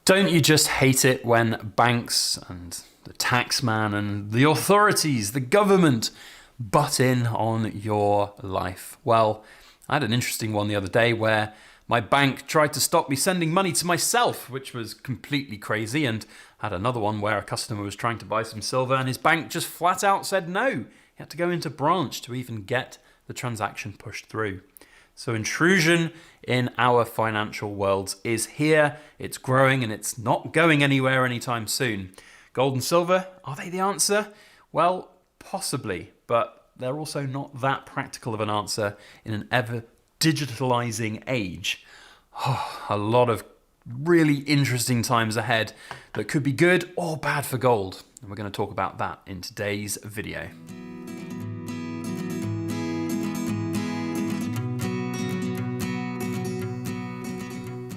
Don't you just hate it when banks and the taxman and the authorities, the government, butt in on your life? Well, I had an interesting one the other day where my bank tried to stop me sending money to myself, which was completely crazy, and had another one where a customer was trying to buy some silver and his bank just flat out said no. He had to go into branch to even get the transaction pushed through. So intrusion in our financial worlds is here, it's growing, and it's not going anywhere anytime soon. Gold and silver, are they the answer? Well, possibly, but they're also not that practical of an answer in an ever digitalizing age. A lot of really interesting times ahead that could be good or bad for gold. And we're going to talk about that in today's video.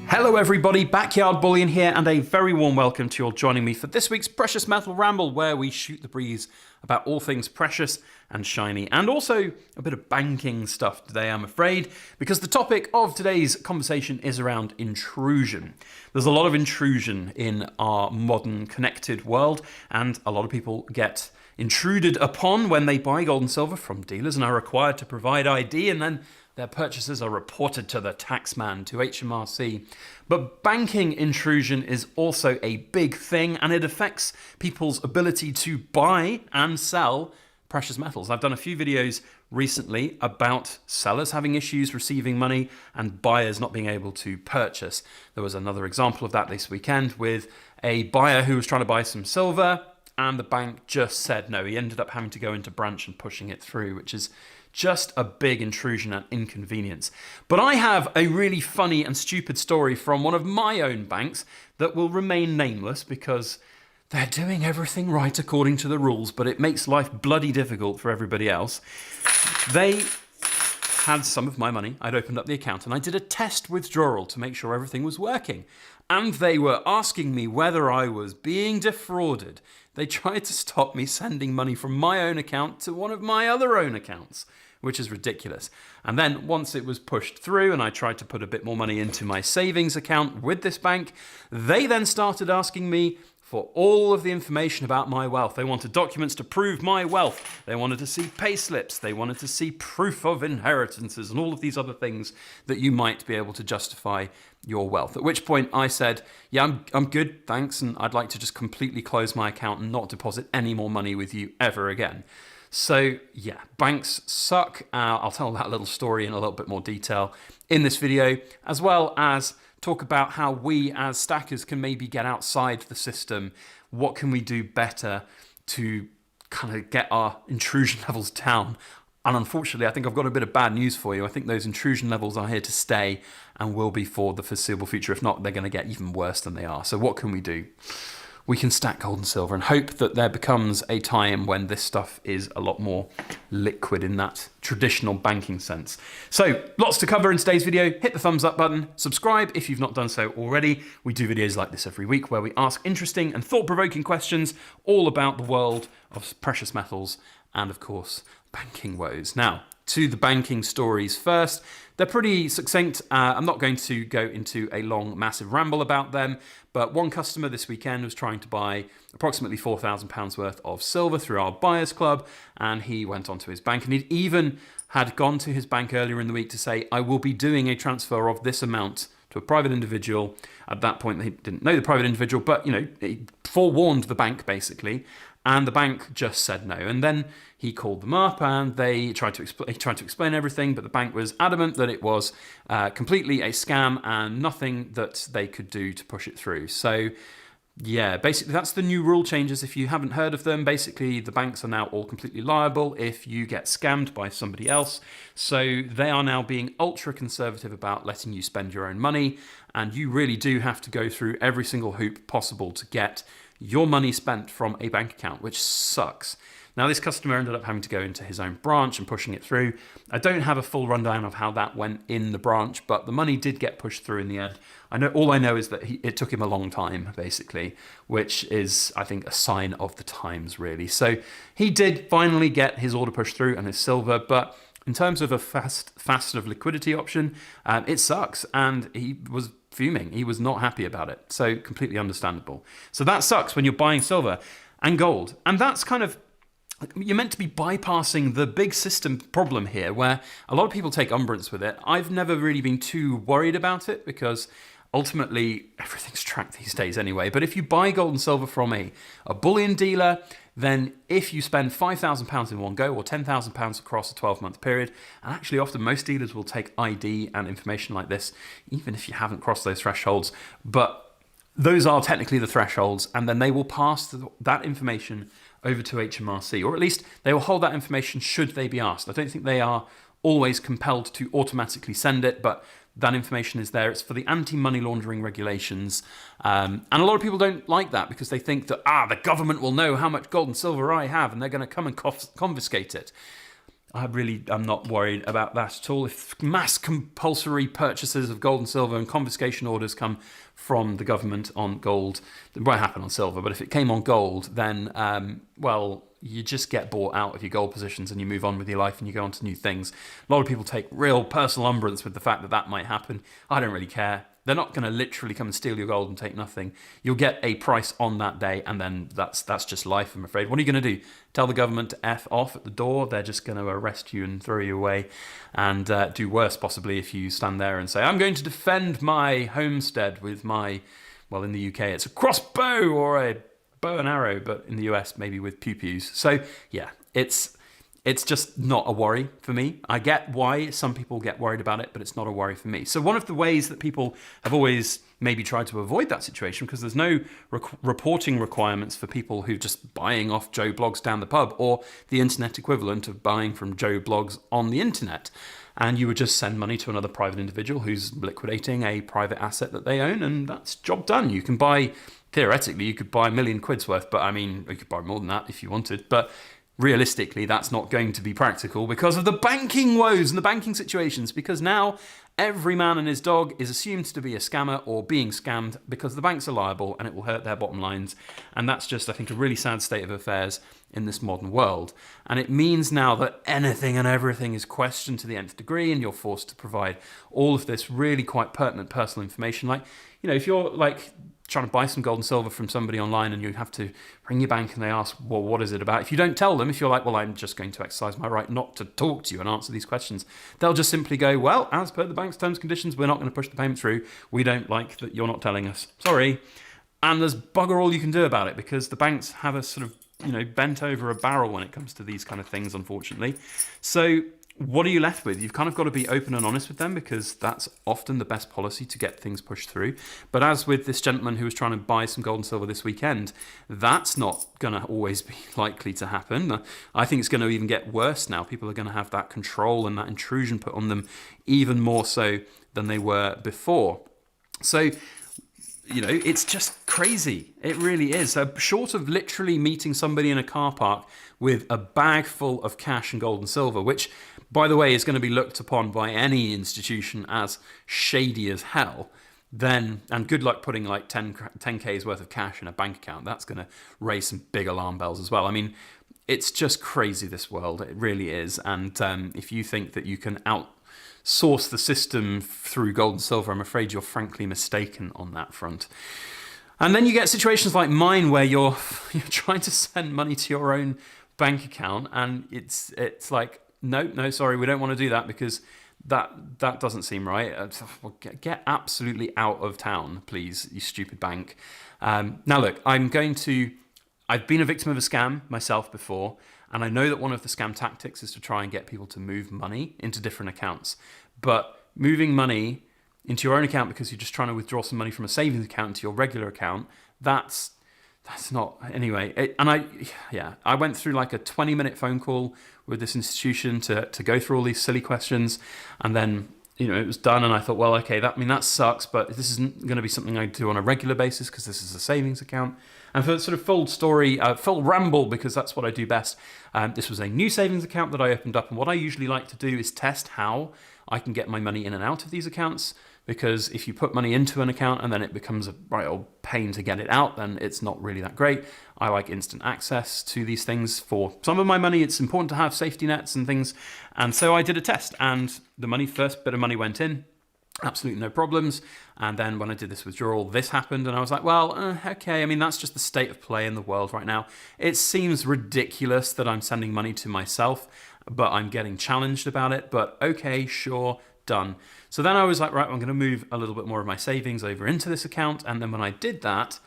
Hello everybody, Backyard Bullion here, and a very warm welcome to you all joining me for this week's Precious Metal Ramble, where we shoot the breeze about all things precious and shiny, and also a bit of banking stuff today, I'm afraid, because the topic of today's conversation is around intrusion. There's a lot of intrusion in our modern connected world, and a lot of people get intruded upon when they buy gold and silver from dealers and are required to provide ID, and then their purchases are reported to the taxman, to HMRC. But banking intrusion is also a big thing, and it affects people's ability to buy and sell precious metals. I've done a few videos recently about sellers having issues receiving money and buyers not being able to purchase. There was another example of that this weekend with a buyer who was trying to buy some silver, and the bank just said no. He ended up having to go into branch and pushing it through, which is just a big intrusion and inconvenience. But I have a really funny and stupid story from one of my own banks that will remain nameless because they're doing everything right according to the rules, but it makes life bloody difficult for everybody else. They had some of my money. I'd opened up the account and I did a test withdrawal to make sure everything was working. And they were asking me whether I was being defrauded. They tried to stop me sending money from my own account to one of my other own accounts, which is ridiculous. And then once it was pushed through and I tried to put a bit more money into my savings account with this bank, they then started asking me for all of the information about my wealth. They wanted documents to prove my wealth. They wanted to see pay slips. They wanted to see proof of inheritances and all of these other things that you might be able to justify your wealth. At which point I said, yeah, I'm good, thanks, and I'd like to just completely close my account and not deposit any more money with you ever again. So yeah, banks suck. I'll tell that little story in a little bit more detail in this video, as well as talk about how we as stackers can maybe get outside the system. What can we do better to kind of get our intrusion levels down? And unfortunately, I think I've got a bit of bad news for you. I think those intrusion levels are here to stay and will be for the foreseeable future. If not, they're going to get even worse than they are. So what can we do? We can stack gold and silver and hope that there becomes a time when this stuff is a lot more liquid in that traditional banking sense. So lots to cover in today's video. Hit the thumbs up button, subscribe if you've not done so already. We do videos like this every week where we ask interesting and thought-provoking questions all about the world of precious metals and, of course, banking woes. Now, to the banking stories first. They're pretty succinct. I'm not going to go into a long, massive ramble about them, but one customer this weekend was trying to buy approximately £4,000 worth of silver through our buyers club, and he went onto his bank, and he'd even had gone to his bank earlier in the week to say, I will be doing a transfer of this amount to a private individual. At that point, they didn't know the private individual, but he forewarned the bank basically, and the bank just said no. And then he called them up and they tried to explain everything, but the bank was adamant that it was completely a scam and nothing that they could do to push it through. So yeah, basically that's the new rule changes. If you haven't heard of them, basically the banks are now all completely liable if you get scammed by somebody else. So they are now being ultra conservative about letting you spend your own money, and you really do have to go through every single hoop possible to get your money spent from a bank account, which sucks. Now, this customer ended up having to go into his own branch and pushing it through. I don't have a full rundown of how that went in the branch, but the money did get pushed through in the end. All I know is that it took him a long time, basically, which is, I think, a sign of the times, really. So he did finally get his order pushed through and his silver, but in terms of a fast of liquidity option, it sucks. And he was fuming. He was not happy about it. So completely understandable. So that sucks when you're buying silver and gold. And that's kind of, you're meant to be bypassing the big system problem here, where a lot of people take umbrance with it. I've never really been too worried about it because ultimately everything's tracked these days anyway. But if you buy gold and silver from a bullion dealer, then if you spend £5,000 in one go or £10,000 across a 12-month period, and actually often most dealers will take ID and information like this, even if you haven't crossed those thresholds, but those are technically the thresholds, and then they will pass that information over to HMRC, or at least they will hold that information should they be asked. I don't think they are always compelled to automatically send it, but that information is there. It's for the anti-money laundering regulations. And a lot of people don't like that because they think that, the government will know how much gold and silver I have and they're going to come and confiscate it. I'm not worried about that at all. If mass compulsory purchases of gold and silver and confiscation orders come from the government on gold, it won't happen on silver, but if it came on gold, then, you just get bought out of your gold positions and you move on with your life and you go on to new things. A lot of people take real personal umbrance with the fact that that might happen. I don't really care. They're not going to literally come and steal your gold and take nothing. You'll get a price on that day, and then that's just life, I'm afraid. What are you going to do? Tell the government to F off at the door? They're just going to arrest you and throw you away, and do worse possibly if you stand there and say, I'm going to defend my homestead with my, in the UK it's a crossbow or a bow and arrow, but in the US maybe with pew-pews. So yeah, it's just not a worry for me. I get why some people get worried about it, but it's not a worry for me. So one of the ways that people have always maybe tried to avoid that situation, because there's no reporting requirements for people who just buying off Joe Blogs down the pub, or the internet equivalent of buying from Joe Blogs on the internet. And you would just send money to another private individual who's liquidating a private asset that they own, and that's job done. You can buy, theoretically, you could buy £1 million worth, but I mean, you could buy more than that if you wanted. But realistically, that's not going to be practical because of the banking woes and the banking situations, because now every man and his dog is assumed to be a scammer or being scammed because the banks are liable and it will hurt their bottom lines. And that's just, I think, a really sad state of affairs in this modern world. And it means now that anything and everything is questioned to the nth degree, and you're forced to provide all of this really quite pertinent personal information. Like, if you're like trying to buy some gold and silver from somebody online and you have to ring your bank and they ask, well, what is it about? If you don't tell them, if you're like, well, I'm just going to exercise my right not to talk to you and answer these questions, they'll just simply go, well, as per the bank's terms and conditions, we're not going to push the payment through. We don't like that you're not telling us. Sorry. And there's bugger all you can do about it, because the banks have a sort of, bent over a barrel when it comes to these kind of things, unfortunately. So what are you left with? You've kind of got to be open and honest with them, because that's often the best policy to get things pushed through. But as with this gentleman who was trying to buy some gold and silver this weekend, that's not going to always be likely to happen. I think it's going to even get worse now. People are going to have that control and that intrusion put on them even more so than they were before. So, it's just crazy. It really is. So short of literally meeting somebody in a car park with a bag full of cash and gold and silver, which, by the way, is going to be looked upon by any institution as shady as hell, then, and good luck putting like 10K's worth of cash in a bank account. That's going to raise some big alarm bells as well. I mean, it's just crazy, this world. It really is. And if you think that you can outsource the system through gold and silver, I'm afraid you're frankly mistaken on that front. And then you get situations like mine where you're trying to send money to your own bank account, and it's like, no, sorry, we don't want to do that because that doesn't seem right. Get absolutely out of town, please, you stupid bank. Now look, I've been a victim of a scam myself before, and I know that one of the scam tactics is to try and get people to move money into different accounts. But moving money into your own account because you're just trying to withdraw some money from a savings account into your regular account, that's not, anyway. I went through like a 20-minute phone call with this institution to go through all these silly questions, and then it was done, and I thought, well, okay, that sucks, but this isn't going to be something I do on a regular basis because this is a savings account. And for sort of full ramble, because that's what I do best, this was a new savings account that I opened up, and what I usually like to do is test how I can get my money in and out of these accounts, because if you put money into an account and then it becomes a right old pain to get it out, then it's not really that great. I like instant access to these things. For some of my money, it's important to have safety nets and things. And so I did a test, and the first bit of money went in. Absolutely no problems. And then when I did this withdrawal, this happened, and I was like, well, okay. I mean, that's just the state of play in the world right now. It seems ridiculous that I'm sending money to myself, but I'm getting challenged about it. But okay, sure, done. So then I was like, right, I'm going to move a little bit more of my savings over into this account. And then when I did that,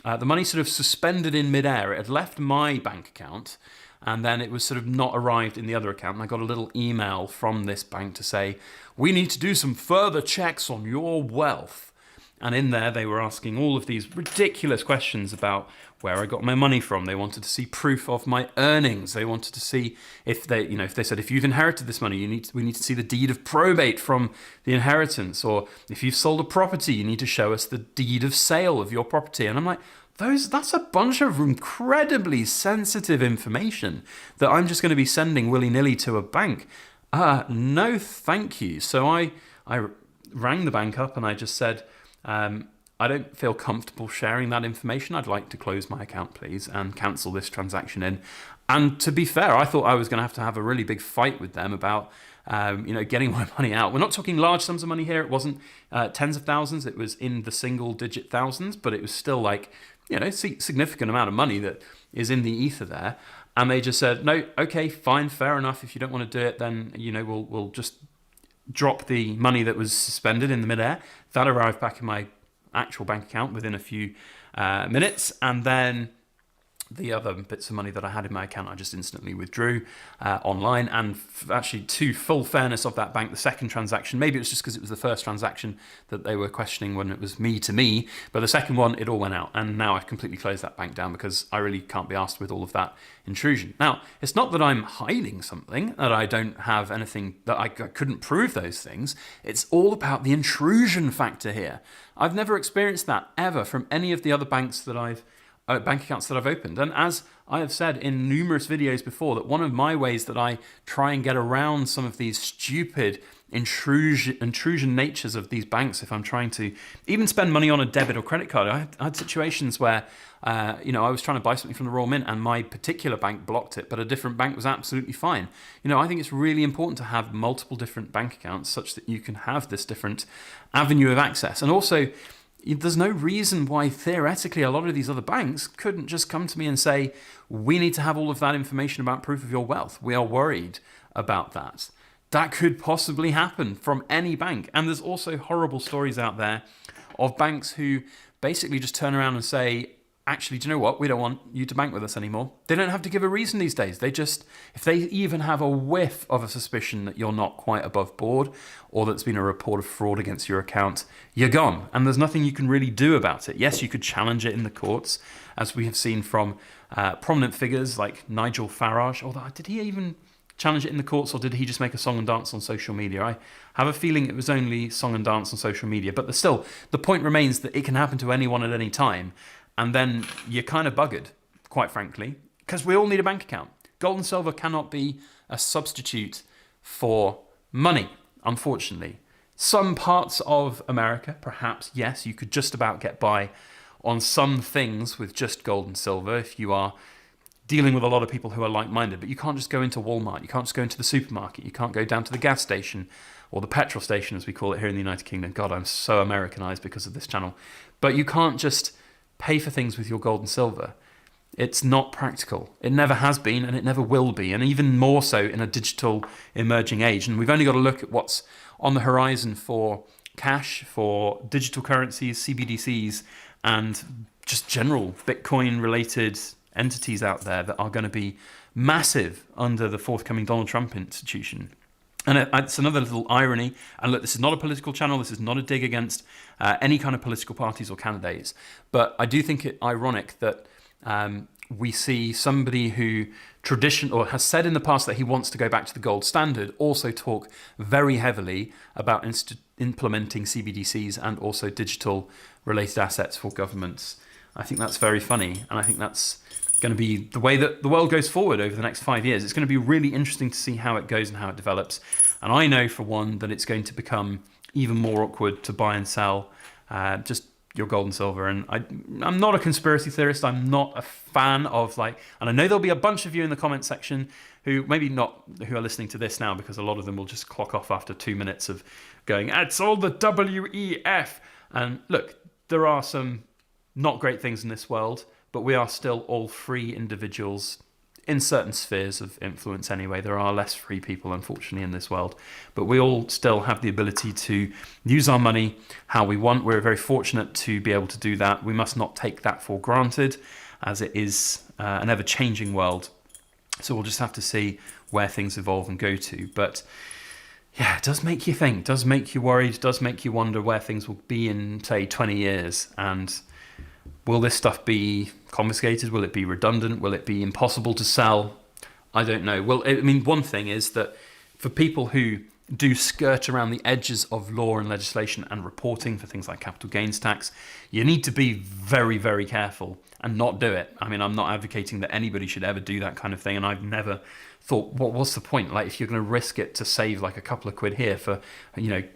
the money sort of suspended in midair. It had left my bank account, and then it was sort of not arrived in the other account. And I got a little email from this bank to say, we need to do some further checks on your wealth. And in there, they were asking all of these ridiculous questions about where I got my money from. They wanted to see proof of my earnings. They wanted to see if they said, if you've inherited this money, we need to see the deed of probate from the inheritance. Or if you've sold a property, you need to show us the deed of sale of your property. And I'm like, that's a bunch of incredibly sensitive information that I'm just going to be sending willy-nilly to a bank. No, thank you. So I rang the bank up and I just said, I don't feel comfortable sharing that information. I'd like to close my account, please, and cancel this transaction in. And to be fair, I thought I was going to have a really big fight with them about getting my money out. We're not talking large sums of money here. It wasn't tens of thousands. It was in the single-digit thousands, but it was still like, significant amount of money that is in the ether there. And they just said, no, okay, fine, fair enough. If you don't want to do it, then, we'll just drop the money that was suspended in the midair. That arrived back in my actual bank account within a few minutes. And then the other bits of money that I had in my account, I just instantly withdrew online. And actually, to full fairness of that bank, the second transaction, maybe it was just because it was the first transaction that they were questioning when it was me to me, but the second one, it all went out. And now I've completely closed that bank down because I really can't be asked with all of that intrusion. Now, it's not that I'm hiding something, that I don't have anything, that I couldn't prove those things. It's all about the intrusion factor here. I've never experienced that ever from any of the other banks that bank accounts that I've opened. And as I have said in numerous videos before, that one of my ways that I try and get around some of these stupid intrusion natures of these banks, if I'm trying to even spend money on a debit or credit card. I had situations where I was trying to buy something from the Royal Mint and my particular bank blocked it, but a different bank was absolutely fine. I think it's really important to have multiple different bank accounts such that you can have this different avenue of access. And also, there's no reason why theoretically a lot of these other banks couldn't just come to me and say, we need to have all of that information about proof of your wealth. We are worried about that. That could possibly happen from any bank. And there's also horrible stories out there of banks who basically just turn around and say, actually, do you know what? We don't want you to bank with us anymore. They don't have to give a reason these days. If they even have a whiff of a suspicion that you're not quite above board or that's been a report of fraud against your account, you're gone. And there's nothing you can really do about it. Yes, you could challenge it in the courts, as we have seen from prominent figures like Nigel Farage. Although, did he even challenge it in the courts, or did he just make a song and dance on social media? I have a feeling it was only song and dance on social media. But still, the point remains that it can happen to anyone at any time. And then you're kind of buggered, quite frankly, because we all need a bank account. Gold and silver cannot be a substitute for money, unfortunately. Some parts of America, perhaps, yes, you could just about get by on some things with just gold and silver if you are dealing with a lot of people who are like-minded. But you can't just go into Walmart. You can't just go into the supermarket. You can't go down to the gas station or the petrol station, as we call it here in the United Kingdom. God, I'm so Americanized because of this channel. But you can't just pay for things with your gold and silver. It's not practical. It never has been, and it never will be, and even more so in a digital emerging age. And we've only got to look at what's on the horizon for cash, for digital currencies, CBDCs, and just general Bitcoin-related entities out there that are going to be massive under the forthcoming Donald Trump institution. And it's another little irony. And look, this is not a political channel. This is not a dig against any kind of political parties or candidates. But I do think it ironic that we see somebody who has said in the past that he wants to go back to the gold standard also talk very heavily about implementing CBDCs and also digital related assets for governments. I think that's very funny. And I think that's going to be the way that the world goes forward over the next 5 years. It's going to be really interesting to see how it goes and how it develops. And I know for one that it's going to become even more awkward to buy and sell just your gold and silver. And I'm not a conspiracy theorist. I'm not a fan of and I know there'll be a bunch of you in the comment section who maybe not who are listening to this now, because a lot of them will just clock off after 2 minutes of going, it's all the WEF. And look, there are some not great things in this world, but we are still all free individuals in certain spheres of influence anyway. There are less free people, unfortunately, in this world. But we all still have the ability to use our money how we want. We're very fortunate to be able to do that. We must not take that for granted, as it is an ever-changing world. So we'll just have to see where things evolve and go to. But yeah, it does make you think, does make you worried, does make you wonder where things will be in, say, 20 years. And will this stuff be confiscated? Will it be redundant? Will it be impossible to sell? I don't know. Well, I mean, one thing is that for people who do skirt around the edges of law and legislation and reporting for things like capital gains tax, you need to be very, very careful and not do it. I mean, I'm not advocating that anybody should ever do that kind of thing, and I've never thought, what's the point? Like, if you're going to risk it to save like a couple of quid here for,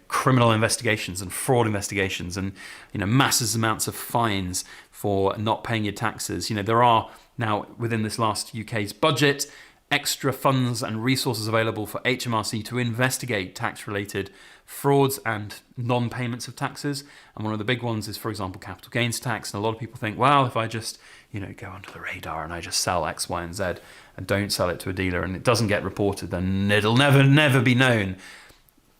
criminal investigations and fraud investigations and, massive amounts of fines for not paying your taxes. There are now, within this last UK's budget, extra funds and resources available for HMRC to investigate tax-related frauds and non-payments of taxes. And one of the big ones is, for example, capital gains tax. And a lot of people think, well, if I just, go under the radar and I just sell X, Y, and Z and don't sell it to a dealer and it doesn't get reported, then it'll never be known.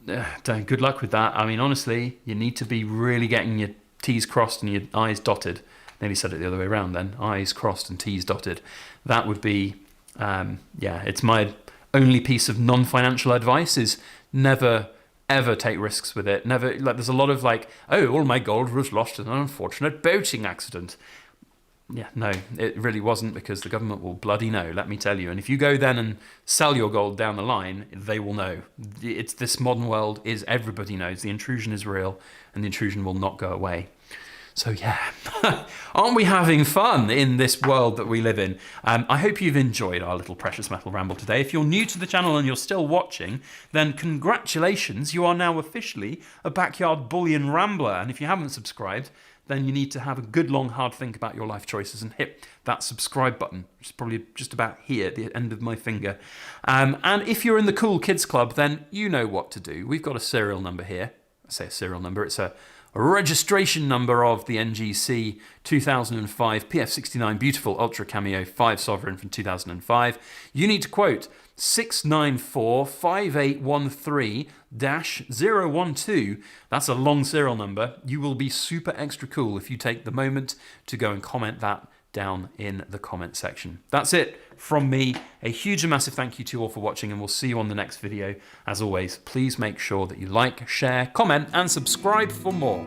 Good luck with that. I mean, honestly, you need to be really getting your T's crossed and your I's dotted. Nearly said it the other way around then. I's crossed and T's dotted. That would be... it's my only piece of non-financial advice is never ever take risks with it. Never, there's a lot of all my gold was lost in an unfortunate boating accident. Yeah, no, it really wasn't, because the government will bloody know, let me tell you. And if you go then and sell your gold down the line, they will know. It's this modern world is, everybody knows the intrusion is real and the intrusion will not go away. So yeah, aren't we having fun in this world that we live in? I hope you've enjoyed our little precious metal ramble today. If you're new to the channel and you're still watching, then congratulations, you are now officially a Backyard Bullion Rambler. And if you haven't subscribed, then you need to have a good long hard think about your life choices and hit that subscribe button, which is probably just about here at the end of my finger. And if you're in the Cool Kids Club, then you know what to do. We've got a serial number here. I say a serial number, it's a registration number of the NGC 2005 PF69 Beautiful Ultra Cameo 5 Sovereign from 2005. You need to quote 6945813-012. That's a long serial number. You will be super extra cool if you take the moment to go and comment that down in the comment section. That's it from me. A huge and massive thank you to you all for watching, and we'll see you on the next video. As always, please make sure that you like, share, comment, and subscribe for more.